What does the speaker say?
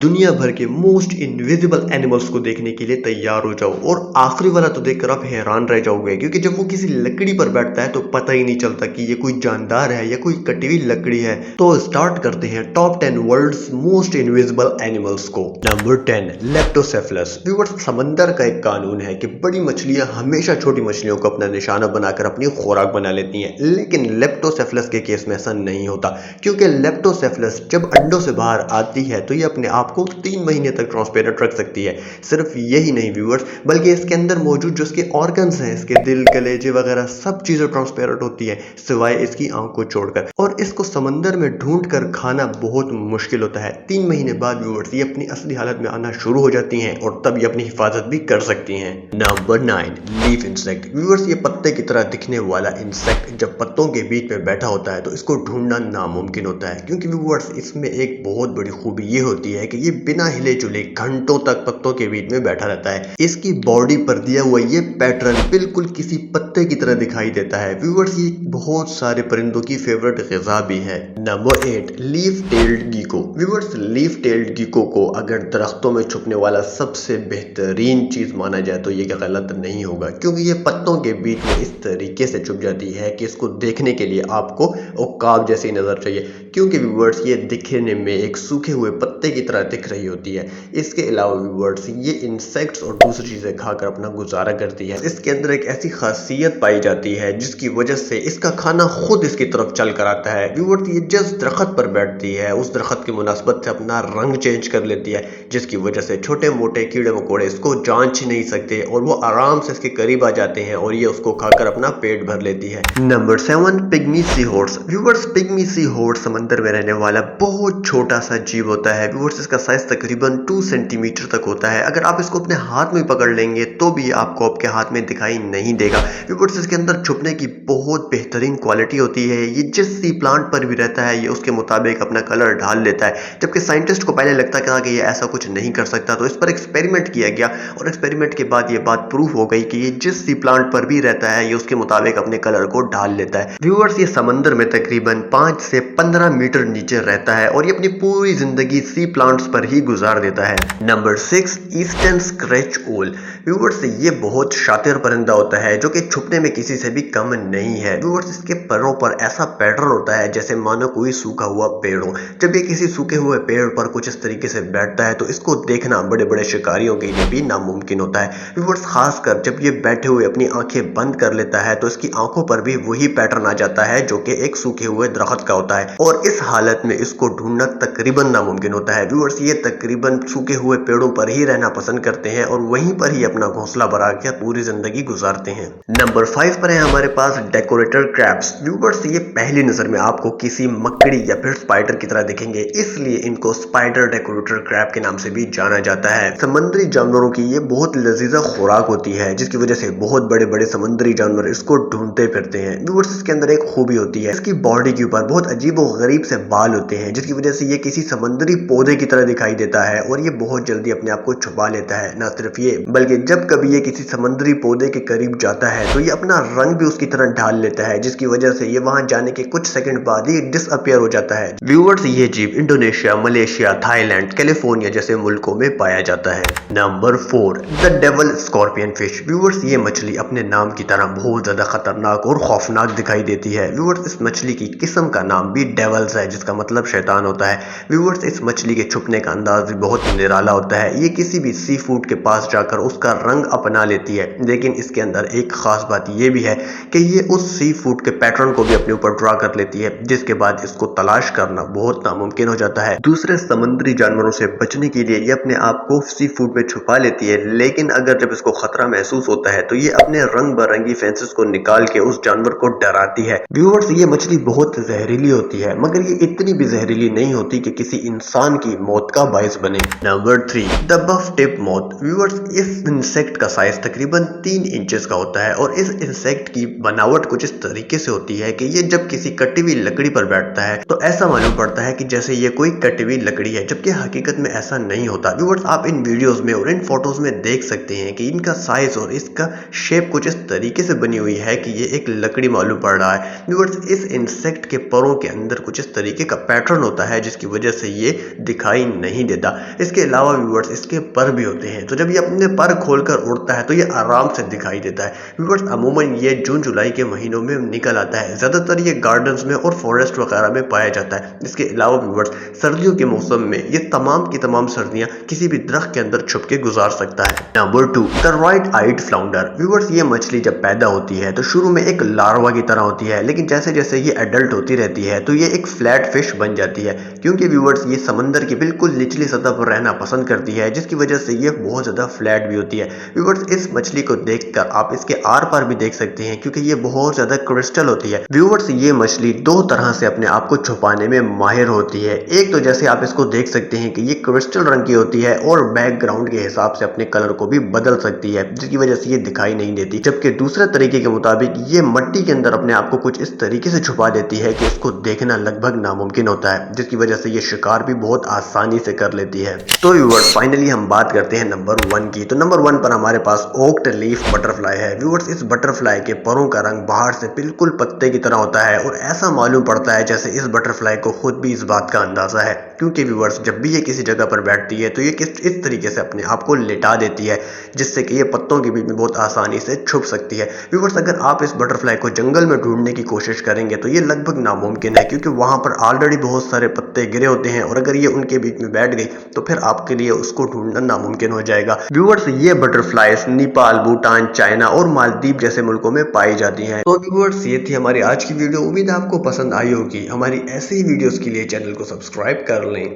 दुनिया भर के मोस्ट इनविजिबल एनिमल्स को देखने के लिए तैयार हो जाओ और आखिरी वाला तो देखकर आप हैरान रह जाओगे क्योंकि जब वो किसी लकड़ी पर बैठता है तो पता ही नहीं चलता कि ये कोई जानदार है या कोई कटी हुई लकड़ी है। तो स्टार्ट करते हैं top 10 world's most invisible animals को। Number 10 leptocephalus. व्यूअर्स, समंदर का एक कानून है कि बड़ी मछलियां हमेशा छोटी मछलियों को अपना निशाना बनाकर अपनी खुराक बना लेती हैं, लेकिन लेप्टोसेफलस के केस में ऐसा नहीं होता क्योंकि लेप्टोसेफलस जब अंडों से बाहर आती है तो ये अपने आप को 3 महीने तक ट्रांसपेरेंट रख सकती है। सिर्फ यही नहीं व्यूअर्स, बल्कि इसके अंदर मौजूद जो इसके ऑर्गन्स हैं, इसके दिल, कलेजे वगैरह सब चीजें ट्रांसपेरेंट होती है सिवाय इसकी आंख को छोड़कर, और इसको समंदर में ढूंढ कर खाना बहुत मुश्किल होता है। 3 महीने बाद व्यूअर्स ये अपनी असली हालत में आना शुरू हो जाती हैं और तब ये अपनी हिफाजत भी कर सकती हैं। Number 9 leaf insect. व्यूअर्स, ये पत्ते की तरह दिखने वाला इंसेक्ट जब पत्तों के बीच में बैठा होता है तो इसको ढूंढना नामुमकिन होता है क्योंकि व्यूअर्स इसमें एक बहुत बड़ी खूबी ये होती है कि ये बिना हिले जुले घंटों तक पत्तों के बीच में बैठा रहता है। इसकी बॉडी पर दिया हुआ ये पैटर्न बिल्कुल किसी पत्ते की तरह दिखाई देता है। व्यूअर्स, ये बहुत सारे परिंदों की फेवरेट ग़िज़ा भी है। Number 8 leaf tailed gecko. Viewers, leaf tailed gecko को अगर दरख्तों में छुपने वाला सबसे बेहतरीन चीज माना जाए तो ये गलत नहीं होगा क्योंकि ये पत्तों के बीच में इस तरीके से छुप जाती है कि इसको देखने के लिए आपको उकाब जैसी नजर चाहिए क्योंकि व्यूअर्स ये दिखने में एक सूखे हुए पत्ते की तरह दिख रही होती है। इसके अलावा व्यूअर्स ये इंसेक्ट्स और दूसरी चीजें खाकर अपना गुजारा करती है। इसके अंदर एक ऐसी खासियत पाई जाती है जिसकी वजह से इसका खाना खुद इसकी तरफ चल कर आता है। व्यूअर्स, ये जिस दरख्त पर बैठती है उस दरख्त की मुनासबत से अपना रंग चेंज कर लेती है जिसकी वजह से छोटे मोटे कीड़े मकोड़े इसको जांच नहीं सकते और वो आराम से इसके करीब आ जाते हैं और ये उसको खाकर अपना पेट भर लेती है। Number 7 pygmy sea horse. Viewers, pygmy sea horse समंदर में रहने वाला बहुत छोटा सा जीव होता है। व्यूअर्स, इसका साइज तकरीबन 2 सेंटीमीटर तक होता है। अगर आप इसको अपने हाथ में पकड़ लेंगे तो भी आपको आपके हाथ में दिखाई नहीं देगा। व्यूअर्स, इसके अंदर छुपने की बहुत बेहतरीन क्वालिटी होती है। ये जिस सी प्लांट पर भी रहता है ये उसके मुताबिक अपना कलर ढाल लेता है, जबकि साइंटिस्ट को पहले लगता था कि ये ऐसा कुछ नहीं कर सकता। तो इस पर एक्सपेरिमेंट किया गया और एक्सपेरिमेंट के बाद ये बात प्रूफ हो गई कि ये जिस सी प्लांट पर भी रहता है ये उसके मुताबिक अपने कलर को ढाल लेता है। व्यूअर्स, ये समंदर में तकरीबन 5 से 15 मीटर नीचे रहता है और ये अपनी पूरी जिंदगी सी प्लांट्स पर ही गुजार देता है। नंबर 6 ईस्टर्न स्क्रैच ओल। व्यूअर्स, ये बहुत शातिर परिंदा होता है जो कि छुपने में किसी से भी कम नहीं है। व्यूअर्स, इसके पैरों पर ऐसा पैटर्न होता है जैसे मानो कोई सूखा हुआ पेड़ हो। जब ये किसी सूखे हुए पेड़ पर कुछ इस तरीके से बैठता है तो इसको देखना बड़े बड़े शिकारियों के लिए भी नामुमकिन होता है। व्यूअर्स, खासकर जब ये बैठे हुए अपनी आंखें बंद कर लेता है तो इसकी आंखों पर भी वही पैटर्न आ जाता है जो कि एक सूखे हुए दरख्त का होता है और इस हालत में इसको ढूंढना तकरीबन नामुमकिन होता है। व्यूअर्स, ये तकरीबन सूखे हुए पेड़ों पर ही रहना पसंद करते हैं और वहीं पर ही अपना घोंसला बना कर पूरी जिंदगी गुजारते हैं। नंबर 5 पर है हमारे पास डेकोरेटर क्रैब्स। व्यूअर्स, ये पहली नजर में आपको किसी मकड़ी या फिर स्पाइडर की तरह दिखेंगे, इसलिए इनको स्पाइडर डेकोरेटर क्रैब के नाम से भी जाना जाता है। समुद्री जानवरों की ये बहुत लजीजा खुराक होती है जिसकी वजह से बहुत बड़े बड़े समुद्री जानवर इसको ढूंढते फिरते हैं। व्यूअर्स, इसके अंदर एक खूबी होती है, इसकी बॉडी के ऊपर बहुत अजीब और गरीब से बाल होते हैं जिसकी वजह से ये किसी समुद्री पौधे की तरह दिखाई देता है और ये बहुत जल्दी अपने आप को छुपा लेता है। ना सिर्फ ये, बल्कि जब कभी ये किसी समुद्री पौधे के करीब जाता है तो ये अपना रंग भी उसकी तरह ढाल लेता है जिसकी वजह से ये वहां जाने के कुछ सेकंड बाद ही डिसअपियर हो जाता है। व्यूअर्स, ये जीव इंडोनेशिया, मलेशिया, थाईलैंड, कैलिफोर्निया जैसे मुल्कों में पाया जाता है। Number 4 the devil scorpion fish. Viewers, ये मछली अपने नाम की तरह बहुत ज्यादा खतरनाक और खौफनाक दिखाई देती है। व्यूअर्स, इस मछली की किस्म का नाम भी डेविल्स है जिसका मतलब शैतान होता है। व्यूअर्स, इस मछली के छुपने का अंदाज भी बहुत निराला होता है। ये किसी भी सी फूड के पास जाकर उसका रंग अपना लेती है, लेकिन इसके अंदर एक खास बात ये भी है कि ये उस सी फूड के पैटर्न को भी अपने ऊपर ड्रा कर लेती है जिसके बाद इसको तलाश करना बहुत नामुमकिन हो जाता है। दूसरे समुद्री जानवरों से बचने के लिए ये अपने आप को सी फूड में छुपा लेती है, लेकिन अगर जब इसको खतरा महसूस होता है तो ये अपने रंग बिरंगी फेंसेस को निकाल के उस जानवर को डराती है। व्यूअर्स, ये मछली बहुत जहरीली होती है मगर ये इतनी भी जहरीली नहीं होती कि किसी इंसान की मौत का बायस बने। Number 3 the buff tip moth. Viewers, इस इंसेक्ट का साइज तकरीबन 3 इंचेस का होता है और इस इंसेक्ट की बनावट कुछ इस तरीके से होती है कि ये जब किसी कटी हुई लकड़ी पर बैठता है तो ऐसा मालूम पड़ता है कि जैसे ये कोई कटी हुई लकड़ी है, जबकि हकीकत में ऐसा नहीं होता। व्यूअर्स, आप इन वीडियोस में और इन फोटोज में देख सकते हैं कि इनका साइज और इसका शेप कुछ इस तरीके से बनी हुई है कि ये एक लकड़ी मालूम पड़ रहा है। व्यूअर्स, इस इंसेक्ट के परों के अंदर कुछ इस तरीके का पैटर्न होता है जिसकी वजह से ये दिखाई नहीं देता। इसके अलावा व्यूअर्स इसके पर भी होते हैं, तो जब ये अपने पर खोलकर उड़ता है तो ये आराम से दिखाई देता है। व्यूअर्स अमूमन ये जून जुलाई के महीनों में निकल आता है, ज्यादातर ये गार्डन्स में और फॉरेस्ट वगैरह में पाया जाता है। इसके अलावा व्यूअर्स सर्दियों के मौसम में ये तमाम की तमाम सर्दियां किसी भी दरख्त के अंदर छुप के गुजार सकता है। Number 2, the right eyed flounder. Viewers ये मछली जब पैदा होती है तो शुरू में एक लार्वा की तरह होती है, लेकिन जैसे जैसे ये एडल्ट होती रहती है तो ये एक फ्लैट फिश बन जाती है, क्योंकि व्यूअर्स ये समंदर की बिल्कुल निचली सतह पर रहना पसंद करती है, जिसकी वजह से ये बहुत ज्यादा फ्लैट भी होती है। व्यूअर्स इस मछली को देखकर आप इसके आर पार भी देख सकते हैं, क्योंकि ये बहुत ज्यादा क्रिस्टल होती है। व्यूअर्स ये मछली दो तरह से अपने आप को छुपाने में माहिर होती है। एक तो जैसे आप इसको देख सकते हैं कि ये क्रिस्टल रंग की होती है और बैकग्राउंड के हिसाब से अपने कलर को भी बदल सकती है, जिसकी वजह से ये दिखाई नहीं देती। जबकि दूसरे तरीके के मुताबिक ये मिट्टी के अंदर अपने आप को कुछ इस तरीके से छुपा देती है कि इसको देखना लगभग नामुमकिन होता है, जिसकी वजह से ये शिकार भी बहुत आसानी से कर लेती है। तो व्यूअर्स फाइनली हम बात करते हैं नंबर 1 की। तो नंबर 1 पर हमारे पास ओक्ड लीफ बटरफ्लाई है। व्यूअर्स इस बटरफ्लाई के परों का रंग बाहर से बिल्कुल पत्ते की तरह होता है और ऐसा मालूम पड़ता है जैसे इस बटरफ्लाई को खुद भी इस बात का अंदाजा है, क्योंकि व्यूअर्स जब भी ये किसी जगह पर बैठती है तो ये इस तरीके से अपने आप को लेटा देती है, जिससे कि ये पत्तों के बीच में बहुत आसानी से छुप सकती है। व्यूअर्स अगर आप इस बटरफ्लाई को जंगल में ढूंढने की कोशिश करेंगे तो ये लगभग नामुमकिन है, क्योंकि वहां पर ऑलरेडी बहुत सारे पत्ते गिरे होते हैं और अगर ये उनके बीच में बैठ गई तो फिर आपके लिए उसको ढूंढना नामुमकिन हो जाएगा। व्यूअर्स ये बटरफ्लाइज नेपाल, भूटान, चाइना और मालदीव जैसे मुल्कों में पाई जाती हैं। तो व्यूअर्स ये थी हमारी आज की वीडियो। उम्मीद है आपको पसंद आई होगी। हमारी ऐसे ही वीडियोस के लिए चैनल को सब्सक्राइब कर लें।